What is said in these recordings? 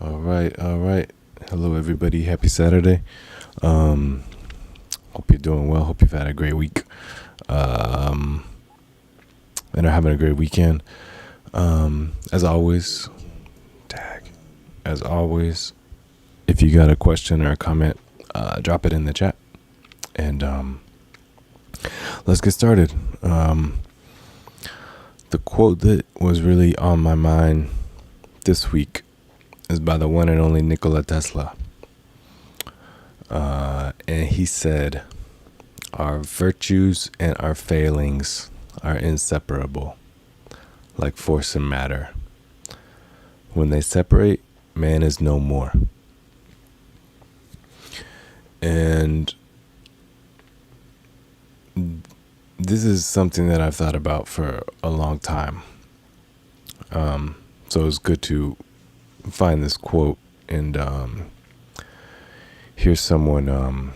All right, all right. Hello, everybody. Happy Saturday. Hope you're doing well. Hope you've had a great week. And are having a great weekend. As always, if you got a question or a comment, drop it in the chat. And let's get started. The quote that was really on my mind this week is by the one and only Nikola Tesla. And he said, "Our virtues and our failings are inseparable, like force and matter. When they separate, man is no more." And this is something that I've thought about for a long time. So it's good to find this quote and hear someone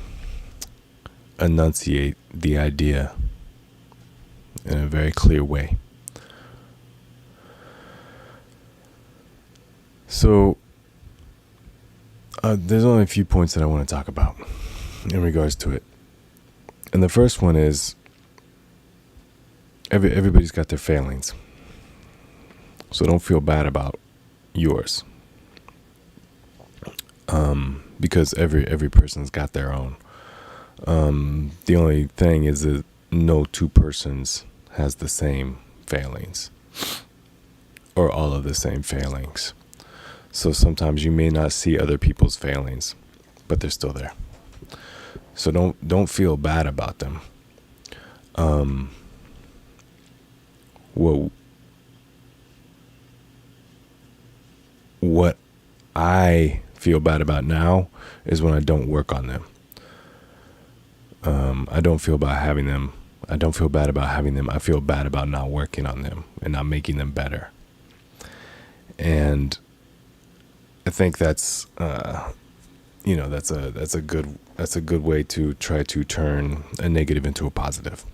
enunciate the idea in a very clear way. So there's only a few points that I want to talk about in regards to it. And the first one is everybody's got their failings. So don't feel bad about yours. Because every person's got their own. The only thing is that no two persons has the same failings or all of the same failings. So sometimes you may not see other people's failings, but they're still there. So don't feel bad about them. What I feel bad about now is when I don't work on them. I don't feel bad having them. I feel bad about not working on them and not making them better. And I think that's a good way to try to turn a negative into a positive.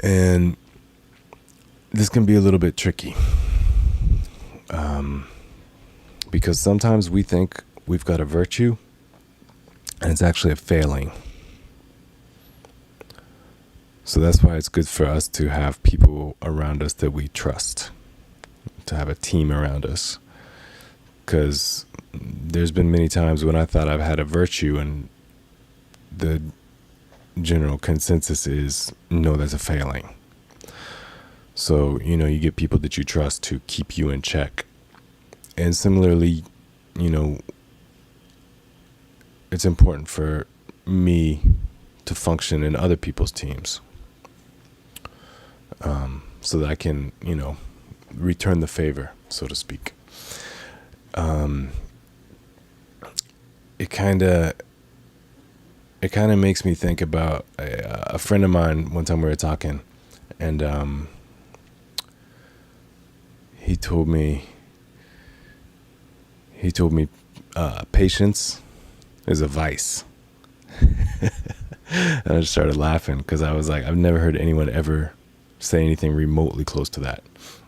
And this can be a little bit tricky. Because sometimes we think we've got a virtue and it's actually a failing. So that's why it's good for us to have people around us that we trust, to have a team around us. Because there's been many times when I thought I've had a virtue and the general consensus is, no, that's a failing. So, you get people that you trust to keep you in check. And similarly, it's important for me to function in other people's teams, so that I can, return the favor, so to speak. It kind of makes me think about a friend of mine. One time we were talking, and he told me patience is a vice. And I just started laughing because I was like, I've never heard anyone ever say anything remotely close to that.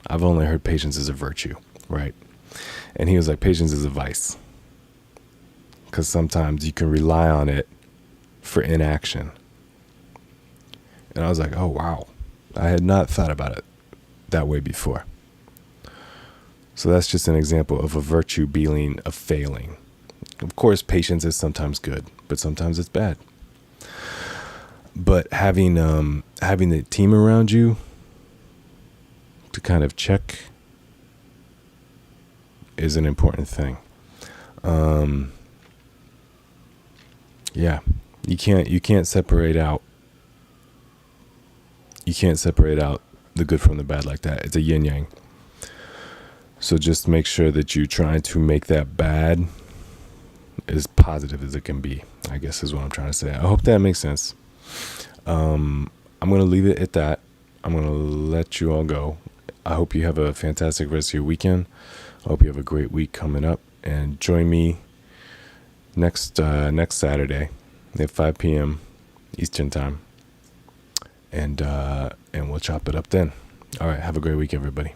I've only heard patience is a virtue, right? And he was like, patience is a vice, because sometimes you can rely on it for inaction. And I was like, oh, wow. I had not thought about it that way before. So that's just an example of a virtue being a failing. Of course, patience is sometimes good, but sometimes it's bad. But having the team around you to kind of check is an important thing. You can't separate out. You can't separate out the good from the bad like that. It's a yin yang. So just make sure that you're trying to make that bad as positive as it can be, I guess is what I'm trying to say. I hope that makes sense. I'm going to leave it at that. I'm going to let you all go. I hope you have a fantastic rest of your weekend. I hope you have a great week coming up. And join me next Saturday at 5 p.m. Eastern time. And we'll chop it up then. All right. Have a great week, everybody.